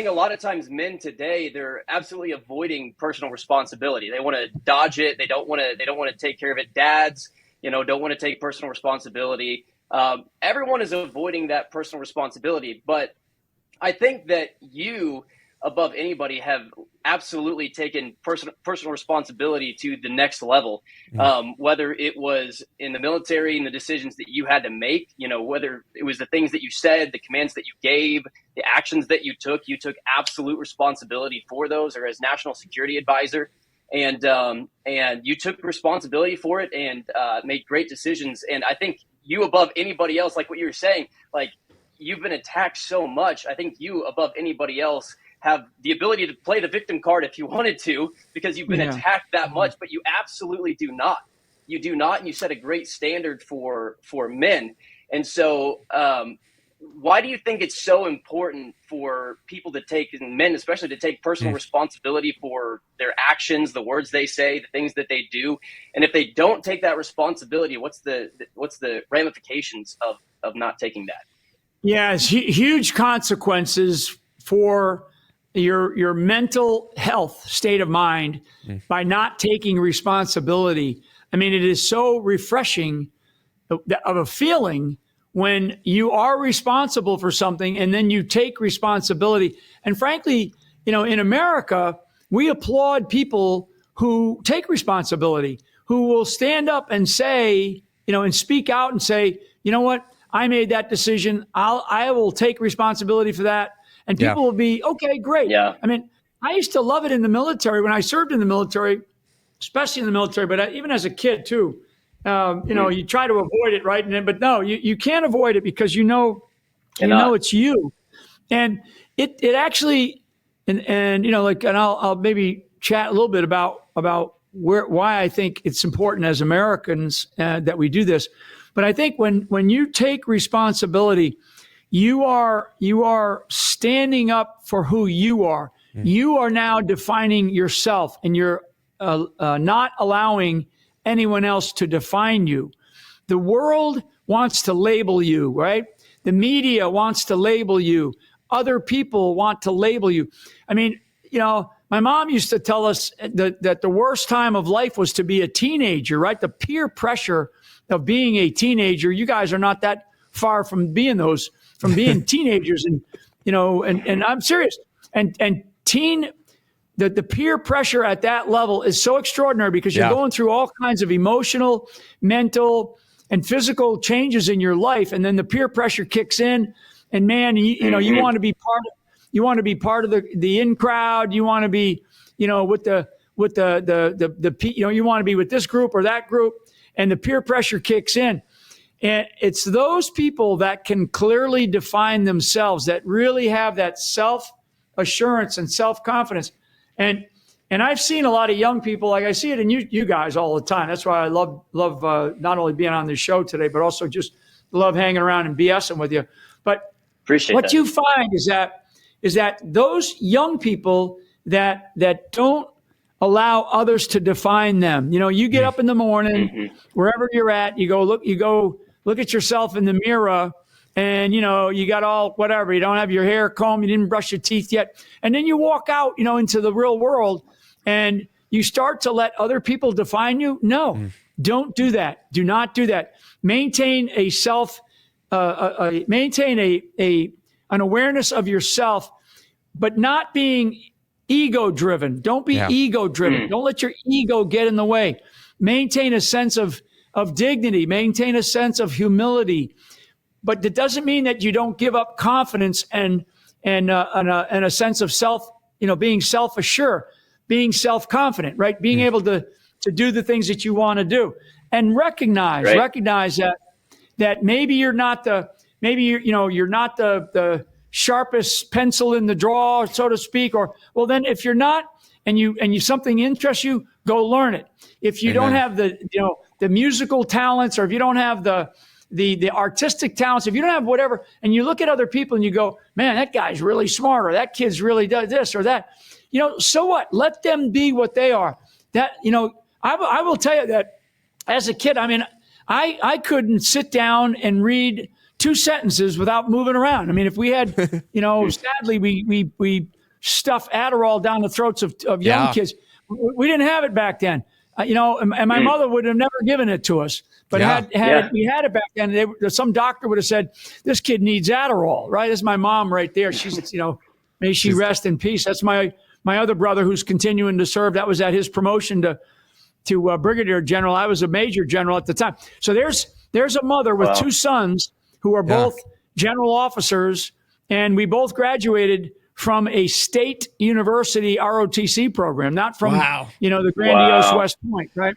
think a lot of times men today, they're absolutely avoiding personal responsibility. They want to dodge it. They don't want to take care of it. Dads, don't want to take personal responsibility. Everyone is avoiding that personal responsibility. But I think that you, above anybody, have absolutely taken personal responsibility to the next level. Whether it was in the military and the decisions that you had to make, whether it was the things that you said, the commands that you gave, the actions that you took absolute responsibility for those, or as national security advisor. And you took responsibility for it and made great decisions. And I think you, above anybody else, like what you were saying, like, you've been attacked so much. I think you, above anybody else, have the ability to play the victim card if you wanted to, because you've been attacked that much, but you absolutely do not. You do not, and you set a great standard for men. And so why do you think it's so important for people to take, and men especially, to take personal responsibility for their actions, the words they say, the things that they do? And if they don't take that responsibility, what's the ramifications of not taking that? Yeah, it's huge consequences for your mental health state of mind by not taking responsibility. I mean, it is so refreshing of a feeling when you are responsible for something and then you take responsibility. And frankly, in America, we applaud people who take responsibility, who will stand up and say, and speak out and say, you know what, I made that decision. I will take responsibility for that. And people will be, okay, great. Yeah. I mean, I used to love it in the military when I served in the military, especially in the military, but even as a kid too. You try to avoid it, right? But no, you can't avoid it because you know it's you. And it actually, and I'll maybe chat a little bit about why I think it's important as Americans that we do this. But I think when you take responsibility, you are standing up for who you are. You are now defining yourself, and you're not allowing anyone else to define you. The world wants to label you, right? The media wants to label you. Other people want to label you. I mean, my mom used to tell us that the worst time of life was to be a teenager, right? The peer pressure of being a teenager. You guys are not that far from being teenagers, and I'm serious. And the peer pressure at that level is so extraordinary because you're going through all kinds of emotional, mental, and physical changes in your life, and then the peer pressure kicks in, and man, you want to be part of the in crowd. You want to be, with the you want to be with this group or that group, and the peer pressure kicks in. And it's those people that can clearly define themselves, that really have that self-assurance and self-confidence. And I've seen a lot of young people, like I see it in you guys all the time. That's why I love not only being on this show today, but also just love hanging around and BSing with you. But appreciate what that. you find is that those young people that don't allow others to define them. You get up in the morning, wherever you're at, you go look at yourself in the mirror, and you got all whatever, you don't have your hair combed, you didn't brush your teeth yet, and then you walk out into the real world and you start to let other people define you. No, don't do that. Do not do that. Maintain an awareness of yourself, but not being ego driven. Don't be ego driven. Don't let your ego get in the way. Maintain a sense of dignity, maintain a sense of humility. But that doesn't mean that you don't give up confidence and a sense of self, being self-assured, being self-confident, right? Being able to do the things that you want to do, and recognize that maybe you're not the sharpest pencil in the drawer, so to speak, or well, then if you're not, and you something interests you, go learn it. If you don't have the musical talents, or if you don't have the artistic talents, if you don't have whatever, and you look at other people and you go, man, that guy's really smart, or that kid's really does this or that, so what? Let them be what they are. That, I will tell you that as a kid, I mean, I couldn't sit down and read 2 sentences without moving around. I mean, if we had, sadly, we stuff Adderall down the throats of young kids. We didn't have it back then. And my mother would have never given it to us. But we had it back then, some doctor would have said, this kid needs Adderall, right? That's my mom right there. She's, may she rest in peace. That's my other brother who's continuing to serve. That was at his promotion to brigadier general. I was a major general at the time. So there's a mother with 2 sons who are both general officers, and we both graduated from a state university ROTC program, not from the grandiose West Point, right?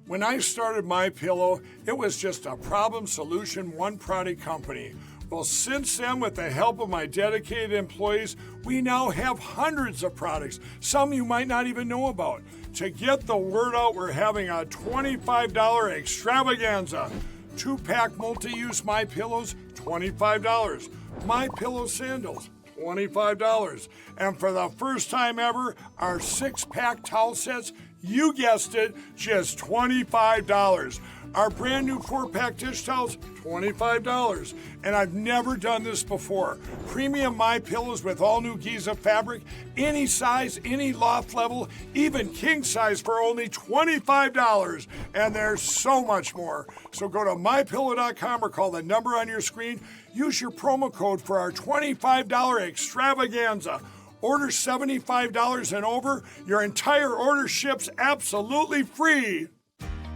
When I started MyPillow, it was just a problem solution, one product company. Well, since then, with the help of my dedicated employees, we now have hundreds of products, some you might not even know about. To get the word out, we're having a $25 extravaganza. 2-pack multi-use MyPillows, $25. MyPillow sandals, $25. And for the first time ever, our 6-pack towel sets, you guessed it, just $25. Our brand new 4-pack dish towels, $25. And I've never done this before. Premium MyPillows with all new Giza fabric, any size, any loft level, even king size for only $25. And there's so much more. So go to MyPillow.com or call the number on your screen. Use your promo code for our $25 extravaganza. Order $75 and over. Your entire order ships absolutely free.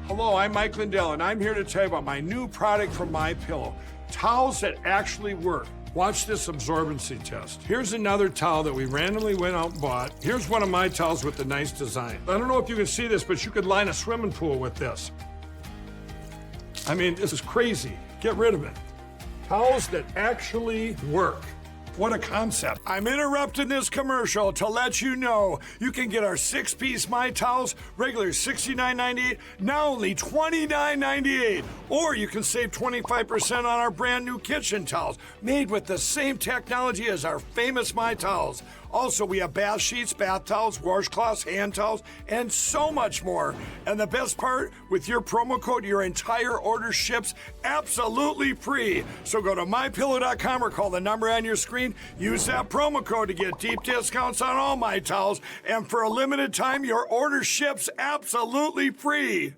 Hello, I'm Mike Lindell, and I'm here to tell you about my new product from MyPillow. Towels that actually work. Watch this absorbency test. Here's another towel that we randomly went out and bought. Here's one of my towels with the nice design. I don't know if you can see this, but you could line a swimming pool with this. I mean, this is crazy. Get rid of it. Towels that actually work. What a concept. I'm interrupting this commercial to let you know you can get our 6-piece My Towels, regular $69.98, now only $29.98. Or you can save 25% on our brand new kitchen towels, made with the same technology as our famous My Towels. Also, we have bath sheets, bath towels, washcloths, hand towels, and so much more. And the best part, with your promo code, your entire order ships absolutely free. So go to MyPillow.com or call the number on your screen. Use that promo code to get deep discounts on all My Towels. And for a limited time, your order ships absolutely free.